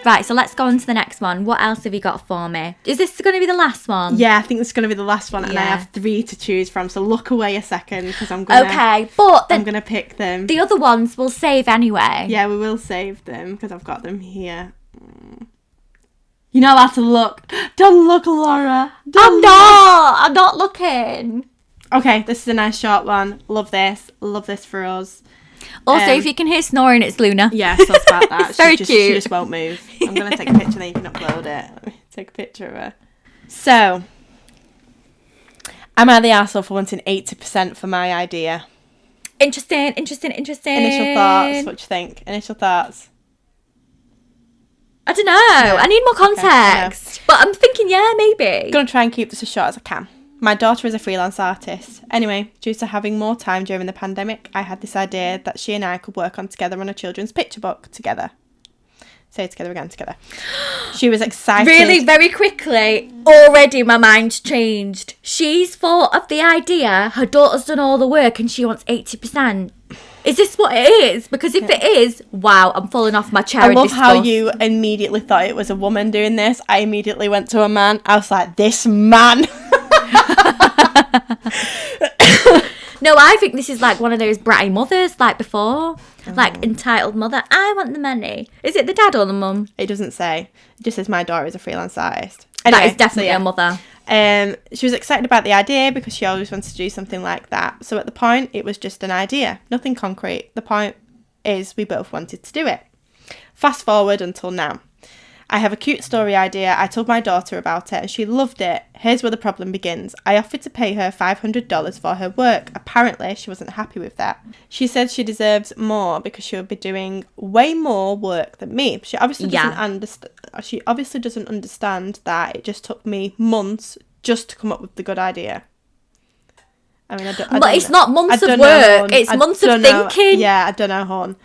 Right, so let's go on to the next one. What else have you got for me? Is this going to be the last one? Yeah, I think this is going to be the last one, and I have 3 to choose from. So look away a second, because I'm gonna. Okay, but I'm gonna pick them. The other ones we'll save anyway. Yeah, we will save them because I've got them here. You're not allowed to look. Don't look, Laura. I'm not looking. Okay, this is a nice short one. Love this. Love this for us. Also, if you can hear snoring, it's Luna. Yeah, so it's about that. It's very cute. cute. She just won't move. I'm going to take a picture, then you can upload it. Let me take a picture of her. So, am I the arsehole for wanting 80% for my idea? Interesting. Initial thoughts. What do you think? Initial thoughts? I don't know. I need more context. But I'm thinking, maybe. I'm going to try and keep this as short as I can. My daughter is a freelance artist. Anyway, due to having more time during the pandemic, I had this idea that she and I could work on together on a children's picture book together. Say it together again, together. She was excited. Really, very quickly, already my mind's changed. She's thought of the idea, her daughter's done all the work, and she wants 80%. Is this what it is? Because if it is, wow, I'm falling off my chair. I love how you immediately thought it was a woman doing this. I immediately went to a man. I was like, this man. No, I think this is like one of those bratty mothers like before. Like entitled mother. I want the money. Is it the dad or the mum? It doesn't say. It just says my daughter is a freelance artist. Anyway, that is definitely a mother. She was excited about the idea because she always wanted to do something like that. So at the point, it was just an idea. Nothing concrete. The point is we both wanted to do it. Fast forward until now. I have a cute story idea. I told my daughter about it and she loved it. Here's where the problem begins. I offered to pay her $500 for her work. Apparently, she wasn't happy with that. She said she deserves more because she would be doing way more work than me. She obviously doesn't understand. She obviously doesn't understand that it just took me months just to come up with the good idea. I mean, but it's not months of work. It's months of thinking. Yeah, I don't know, hon.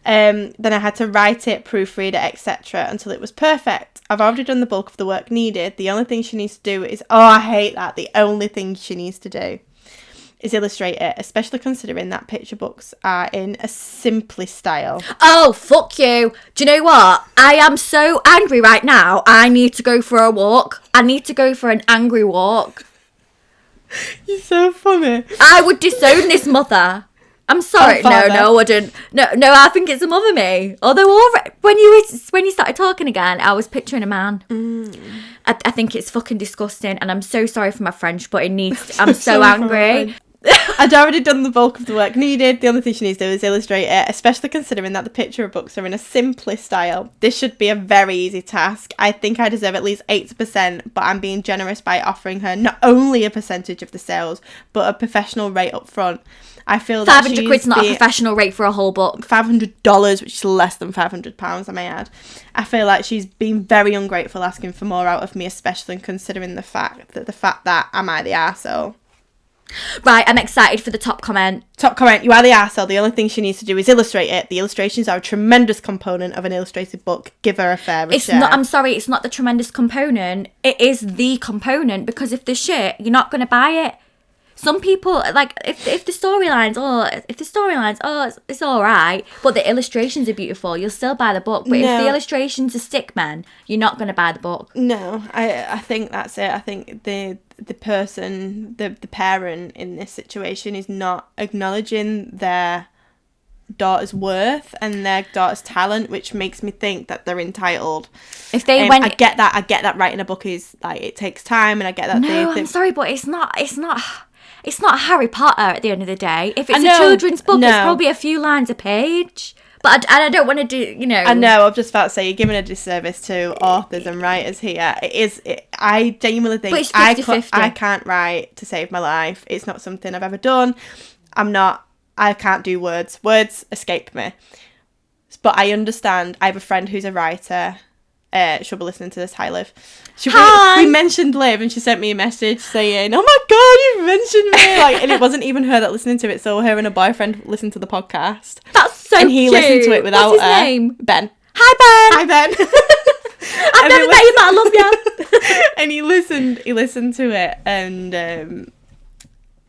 Then I had to write it, proofread it, etc. until it was perfect. I've already done the bulk of the work needed. The only thing she needs to do is... Oh, I hate that. The only thing she needs to do is illustrate it, especially considering that picture books are in a simply style. Oh, fuck you. Do you know what? I am so angry right now. I need to go for a walk. I need to go for an angry walk. You're so funny. I would disown this mother. I'm sorry. No, I wouldn't. No, I think it's a mother me. Although when you started talking again, I was picturing a man. I think it's fucking disgusting, and I'm so sorry for my French, but it needs. I'm so angry. I'd already done the bulk of the work needed. The only thing she needs to do is illustrate it, especially considering that the picture books are in a simpler style. This should be a very easy task. I think I deserve at least 80%, but I'm being generous by offering her not only a percentage of the sales, but a professional rate up front. I feel that 500 quid's not a professional rate for a whole book. $500, which is less than £500, I may add. I feel like she's been very ungrateful asking for more out of me, especially considering the fact that am I the arsehole? Right, I'm excited for the top comment. Top comment, you are the arsehole. The only thing she needs to do is illustrate it. The illustrations are a tremendous component of an illustrated book. Give her a fair share. I'm sorry, it's not the tremendous component. It is the component, because if they're shit, you're not going to buy it. Some people, like, if the storylines, it's all right, but the illustrations are beautiful, you'll still buy the book. But if the illustrations are stick men, you're not going to buy the book. No, I think that's it. I think the person, the parent in this situation is not acknowledging their daughter's worth and their daughter's talent, which makes me think that they're entitled. If they I get that writing a book is like, it takes time, and I get that. No, I'm sorry, but it's not Harry Potter at the end of the day. If it's a children's book, it's probably a few lines a page. But I don't want to do, you know. I know, I've just about to say, you're giving a disservice to authors and writers here. I genuinely think it's 50-50. I can't write to save my life. It's not something I've ever done. I can't do words. Words escape me. But I understand. I have a friend who's a writer. She'll be listening to this. Hi, Liv. We mentioned Liv, and she sent me a message saying, "Oh my god, you mentioned me!" Like, and it wasn't even her that listened to it. So her and a boyfriend listened to the podcast. That's so and he cute. listened to it without What's his name? Ben. Hi, Ben. I've never met you, but I love you. And he listened to it, and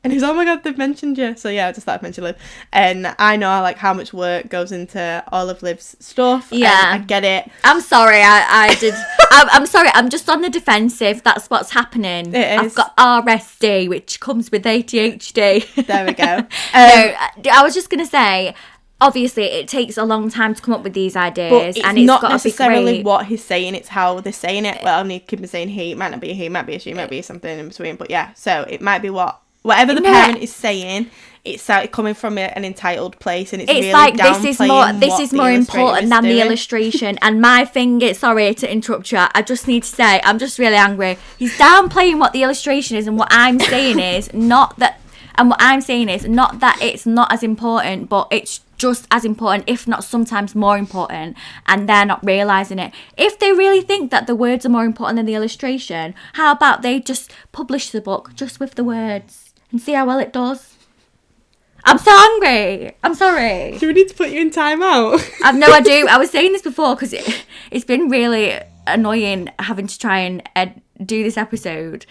And he was, oh my God, they've mentioned you. So yeah, I just thought I'd mention Liv. And I know like how much work goes into all of Liv's stuff. Yeah. I get it. I'm sorry, I did. I'm sorry, I'm just on the defensive. That's what's happening. It I've is. got RSD, which comes with ADHD. There we go. No, I was just going to say, obviously, it takes a long time to come up with these ideas. But and it's not got necessarily to be great. what he's saying, it's how they're saying it. Well, I need to keep saying he, it might not be a he, it might be a she, it might be something in between. But yeah, so it might be whatever the parent is saying, it's coming from an entitled place, and it's really like downplaying this is more important than the illustration. And my thing is, sorry to interrupt you, I just need to say, I'm just really angry. He's downplaying what the illustration is, and what I'm saying is not that. And what I'm saying is not that it's not as important, but it's just as important, if not sometimes more important, and they're not realising it. If they really think that the words are more important than the illustration, how about they just publish the book just with the words and see how well it does? I'm so angry. I'm sorry. Do we need to put you in time out? No, I do. I was saying this before because it's been really annoying having to try and do this episode.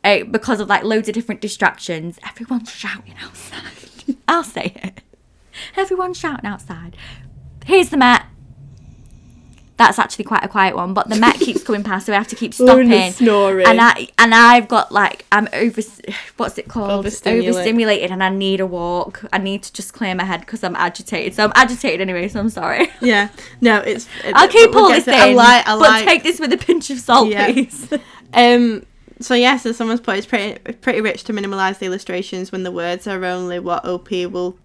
Because of like loads of different distractions. Everyone's shouting outside. I'll say it. Everyone's shouting outside. Here's the Met. That's actually quite a quiet one, but the Met keeps coming past, so we have to keep stopping. Snoring. And I've got like, I'm what's it called? Overstimulated, and I need a walk. I need to just clear my head because I'm agitated. So I'm agitated anyway, so I'm sorry. Yeah. No, I'll keep all this in. But take this with a pinch of salt, please. So yes, as someone's put, it's pretty rich to minimalise the illustrations when the words are only what OP will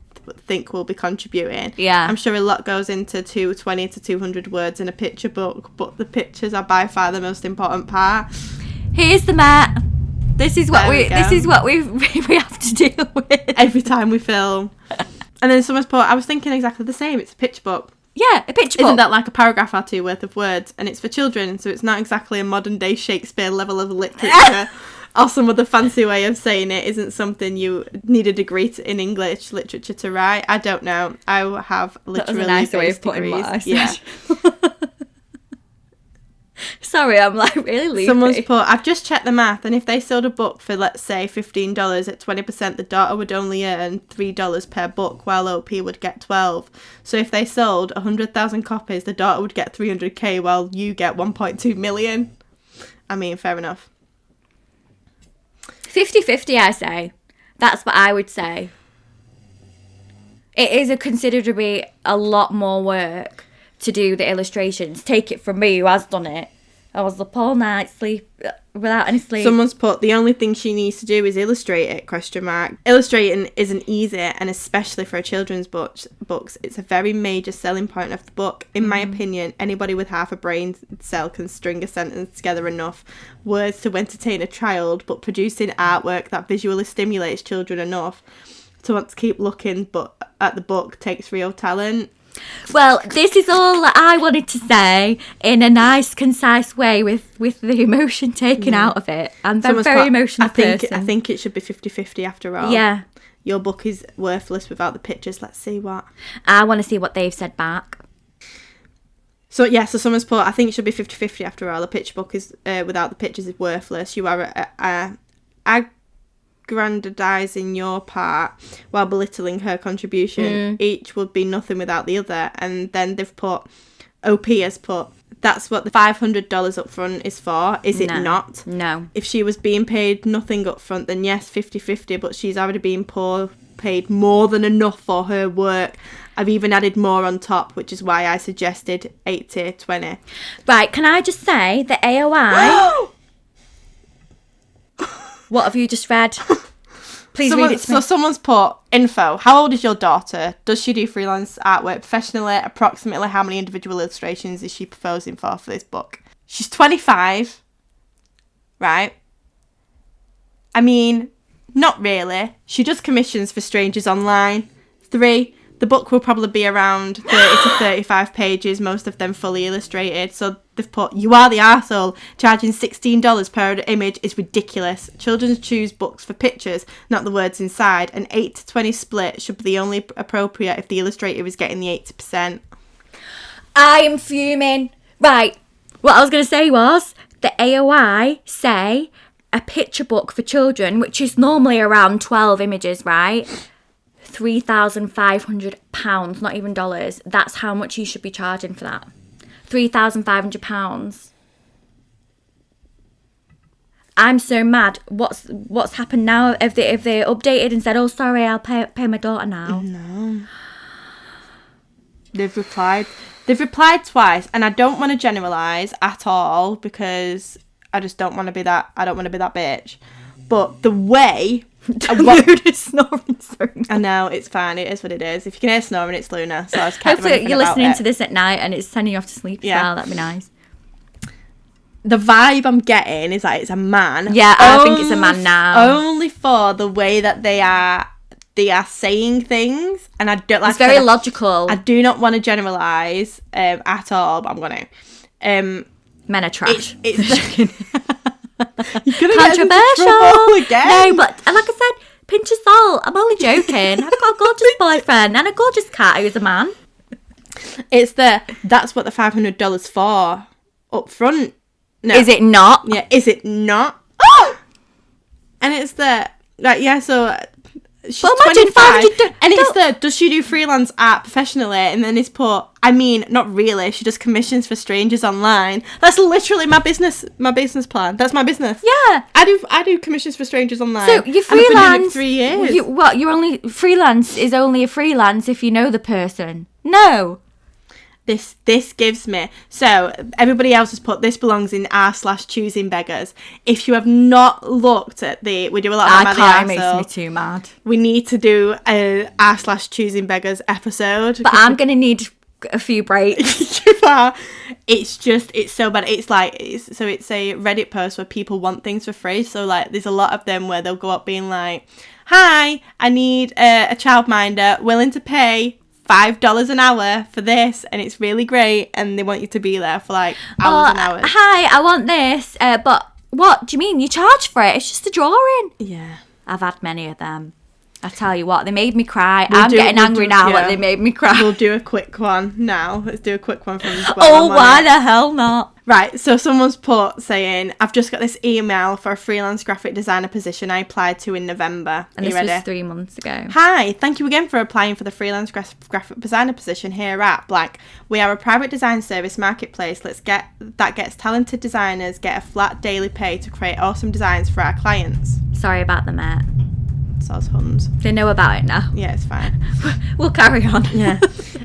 think will be contributing. Yeah. I'm sure a lot goes into 220 to 200 words in a picture book, but the pictures are by far the most important part. Here's the Met. This is what we have to deal with every time we film. And then someone's put, I was thinking exactly the same. It's a picture book. Yeah, a picture book. Isn't that like a paragraph or two worth of words? And it's for children, so it's not exactly a modern day Shakespeare level of literature. Or some other fancy way of saying it isn't something you need a degree in English literature to write. I don't know. I have literally that was a nice way of putting what I said. Yeah. Sorry, I'm like really leafy. Someone's put, I've just checked the math, and if they sold a book for, let's say, $15 at 20%, the daughter would only earn $3 per book, while OP would get 12. So if they sold 100,000 copies, the daughter would get 300k, while you get 1.2 million. I mean, fair enough. 50-50, I say. That's what I would say. It is considerably a lot more work to do the illustrations. Take it from me, who has done it. I was up all night without any sleep. Someone's put, the only thing she needs to do is illustrate it, ? Illustrating isn't easy, and especially for a children's books, it's a very major selling point of the book. In my opinion, anybody with half a brain cell can string a sentence together enough words to entertain a child, but producing artwork that visually stimulates children enough to want to keep looking at the book takes real talent. Well, this is all that I wanted to say in a nice, concise way with the emotion taken out of it. I'm a very emotional person. I think it should be 50-50 after all. Yeah. Your book is worthless without the pictures. Let's see what. I want to see what they've said back. So someone's put, I think it should be 50-50 after all. A picture book is without the pictures is worthless. You are aggrandizing your part while belittling her contribution. Each would be nothing without the other. And then they've put, OP has put, that's what the $500 up front is for, is it not? No. If she was being paid nothing up front, then yes, 50-50, but she's already being paid more than enough for her work. I've even added more on top, which is why I suggested 80-20. Right, can I just say that AOI... What have you just read? Please read it to me. So someone's put, info, how old is your daughter? Does she do freelance artwork professionally? Approximately how many individual illustrations is she proposing for this book? She's 25, right? I mean, not really. She does commissions for strangers online. 3, the book will probably be around 30 to 35 pages, most of them fully illustrated. So they've put, you are the arsehole. Charging $16 per image is ridiculous. Children choose books for pictures, not the words inside. An 8-20 split should be the only appropriate if the illustrator is getting the 80%. I am fuming. Right, what I was going to say was, the AOI say a picture book for children, which is normally around 12 images, right? £3,500, not even dollars. That's how much you should be charging for that. £3,500. I'm so mad. What's happened now? If they updated and said, "Oh, sorry, I'll pay my daughter now." No. They've replied twice, and I don't want to generalize at all because I just don't want to be that. I don't want to be that bitch. But the way. Luna snoring so much. I know, it's fine. It is what it is. If you can hear snoring, it's Luna. So I was kind Hopefully you're listening to this at night and it's sending you off to sleep as well. That'd be nice. The vibe I'm getting is like it's a man. Yeah, I think it's a man now. Only for the way that they are saying things, and I don't like. It's very logical. I do not want to generalize at all, but I'm gonna. Men are trash. It's you're gonna controversial get again. No, but like I said, pinch of salt. I'm only joking. I've got a gorgeous boyfriend and a gorgeous cat who's a man. It's that's what the $500 for up front. No. Is it not? Yeah, is it not? And it's so she's well, imagine 25, and it's does she do freelance art professionally? And then it's put, I mean, not really. She does commissions for strangers online. That's literally my business plan. That's my business. Yeah, I do commissions for strangers online. So you freelance. And I've been doing it 3 years. You're only freelance is only a freelance if you know the person. No. This gives me, so everybody else has put this belongs in r/choosing beggars. If you have not looked at we do a lot of them it makes me too mad. We need to do a r/choosing beggars episode, but I'm gonna need a few breaks. It's so bad. It's like it's a Reddit post where people want things for free. So like there's a lot of them where they'll go up being like, "Hi, I need a childminder, willing to pay $5 an hour for this," and it's really great, and they want you to be there for like hours and hours. Hi, I want this, but what do you mean? You charge for it? It's just a drawing. Yeah, I've had many of them. I tell you what, they made me cry. I'm getting angry now that they made me cry. We'll do a quick one now. Let's do a quick one from why the hell not? Right, so someone's put saying, "I've just got this email for a freelance graphic designer position I applied to in November." And this was 3 months ago. "Hi, thank you again for applying for the freelance graphic designer position here at blank. We are a private design service marketplace that gets talented designers get a flat daily pay to create awesome designs for our clients." Sorry about the Met. Soz Huns. They know about it now. Yeah, it's fine. We'll carry on. Yeah.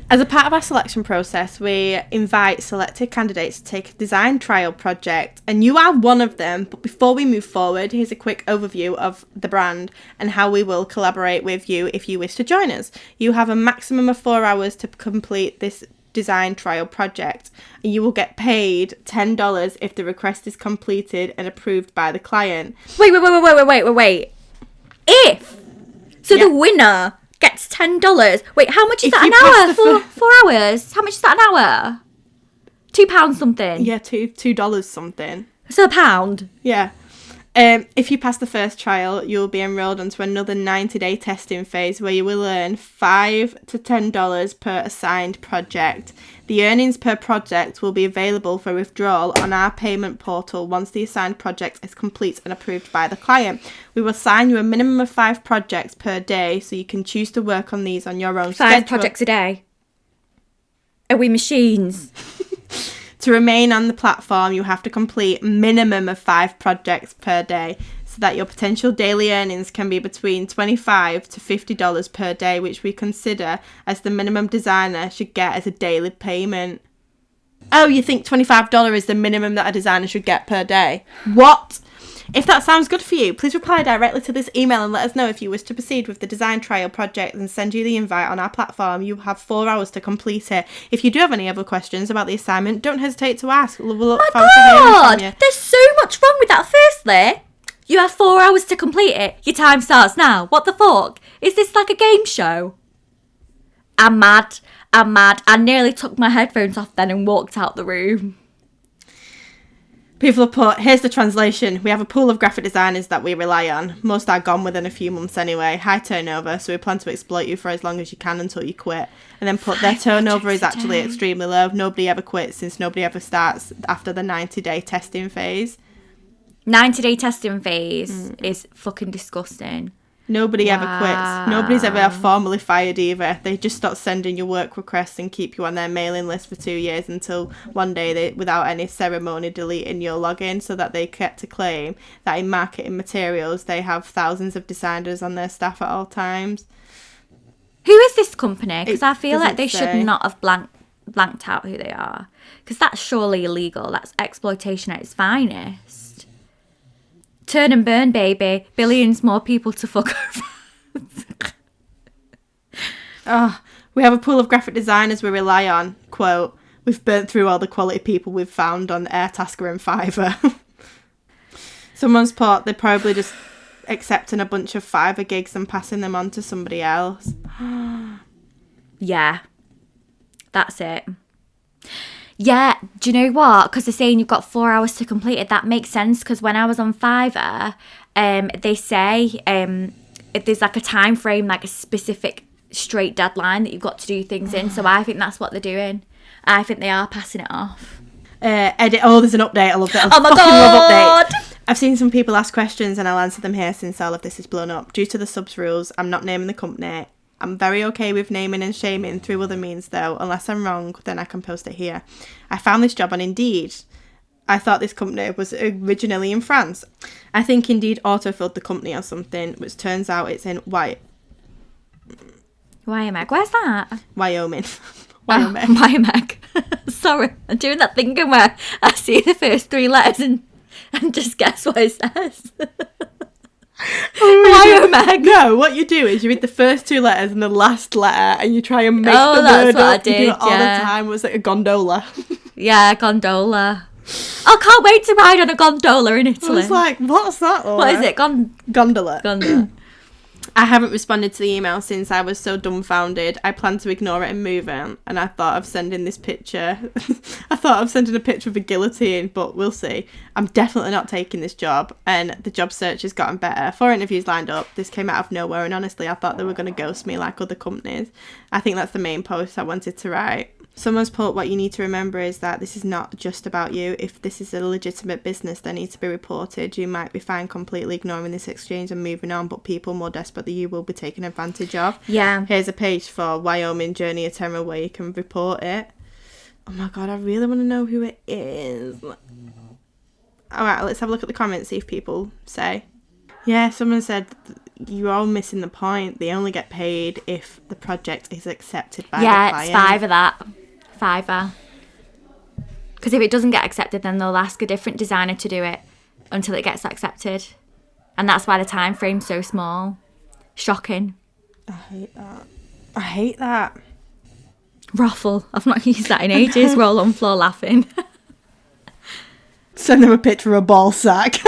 As a part of our selection process, we invite selected candidates to take a design trial project, and you are one of them. But before we move forward, here's a quick overview of the brand and how we will collaborate with you if you wish to join us. You have a maximum of 4 hours to complete this design trial project, and you will get paid $10 if the request is completed and approved by the client. Wait. The winner gets $10. Wait, how much is that an hour for 4 hours? How much is that an hour? £2 something. Yeah, $2 something. So £1. Yeah. If you pass the first trial, you'll be enrolled onto another 90-day testing phase where you will earn $5 to $10 per assigned project. The earnings per project will be available for withdrawal on our payment portal once the assigned project is complete and approved by the client. We will assign you a minimum of 5 projects per day, so you can choose to work on these on your own schedule. 5 projects a day? Are we machines? To remain on the platform, you have to complete a minimum of 5 projects per day so that your potential daily earnings can be between $25 to $50 per day, which we consider as the minimum designer should get as a daily payment. Oh, you think $25 is the minimum that a designer should get per day? What? If that sounds good for you, please reply directly to this email and let us know if you wish to proceed with the design trial project and send you the invite on our platform. You have 4 hours to complete it. If you do have any other questions about the assignment, don't hesitate to ask. We'll look forward to hearing from you. There's so much wrong with that. Firstly, you have 4 hours to complete it. Your time starts now. What the fuck? Is this like a game show? I'm mad. I nearly took my headphones off then and walked out the room. People have put, here's the translation. We have a pool of graphic designers that we rely on. Most are gone within a few months anyway. High turnover, so we plan to exploit you for as long as you can until you quit. And then put, their turnover is actually extremely low. Nobody ever quits since nobody ever starts after the 90-day testing phase. 90-day testing phase is fucking disgusting. Nobody ever quits. Nobody's ever formally fired either. They just start sending you work requests and keep you on their mailing list for 2 years until one day they, without any ceremony, deleting your login so that they get to claim that in marketing materials they have thousands of designers on their staff at all times. Who is this company? Because I feel like they say. should not have blanked out who they are. Because that's surely illegal. That's exploitation at its finest. Turn and burn, baby. Billions more people to fuck over. We have a pool of graphic designers we rely on. Quote, we've burnt through all the quality people we've found on Airtasker and Fiverr. Someone's put, they're probably just accepting a bunch of Fiverr gigs and passing them on to somebody else. Yeah. That's it. Yeah, do you know what? Because they're saying you've got 4 hours to complete it. That makes sense, because when I was on Fiverr, they say if there's like a time frame, like a specific straight deadline that you've got to do things in. So I think that's what they're doing. I think they are passing it off. Edit. Oh, there's an update. I love that. Oh my God. Love updates. I've seen some people ask questions and I'll answer them here since all of this is blown up. Due to the subs rules, I'm not naming the company. I'm very okay with naming and shaming through other means though. Unless I'm wrong, then I can post it here. I found this job on Indeed. I thought this company was originally in France. I think Indeed autofilled the company or something, which turns out it's in Wyoming. Where's that? Wyoming. Wyoming. Wyoming. Sorry, I'm doing that thing where I see the first 3 letters and just guess what it says. Wyoming. No, what you do is you read the first 2 letters and the last letter and you try and make the word that's what up. I did, you do it all the time. It was like a gondola. Yeah, gondola. I can't wait to ride on a gondola in Italy. I was like, what's that? Laura? What is it? Gondola. Gondola. I haven't responded to the email since I was so dumbfounded. I planned to ignore it and move on, and I thought of sending this picture. I thought of sending a picture of a guillotine, but we'll see. I'm definitely not taking this job, and the job search has gotten better. 4 interviews lined up. This came out of nowhere, and honestly, I thought they were going to ghost me like other companies. I think that's the main post I wanted to write. Someone's put, what you need to remember is that this is not just about you. If this is a legitimate business that needs to be reported, you might be fine completely ignoring this exchange and moving on, but people more desperate than you will be taken advantage of. Yeah. Here's a page for Wyoming Journey of Terror where you can report it. Oh my God, I really want to know who it is. All right, let's have a look at the comments, see if people say. Yeah, someone said, you're all missing the point. They only get paid if the project is accepted by the client. Yeah, it's Fiverr that. Fiverr. Because if it doesn't get accepted, then they'll ask a different designer to do it until it gets accepted. And that's why the time frame's so small. Shocking. I hate that. I hate that. Ruffle. I've not used that in ages. Roll on floor laughing. Send them a picture of a ball sack.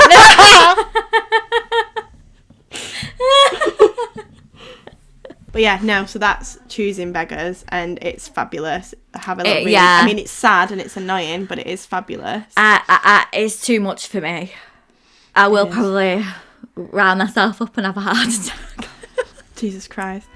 But yeah, no, so that's Choosing Beggars, and it's fabulous. Have a look. Really. Yeah. I mean, it's sad and it's annoying, but it is fabulous. It's too much for me. I will probably round myself up and have a heart attack. Jesus Christ.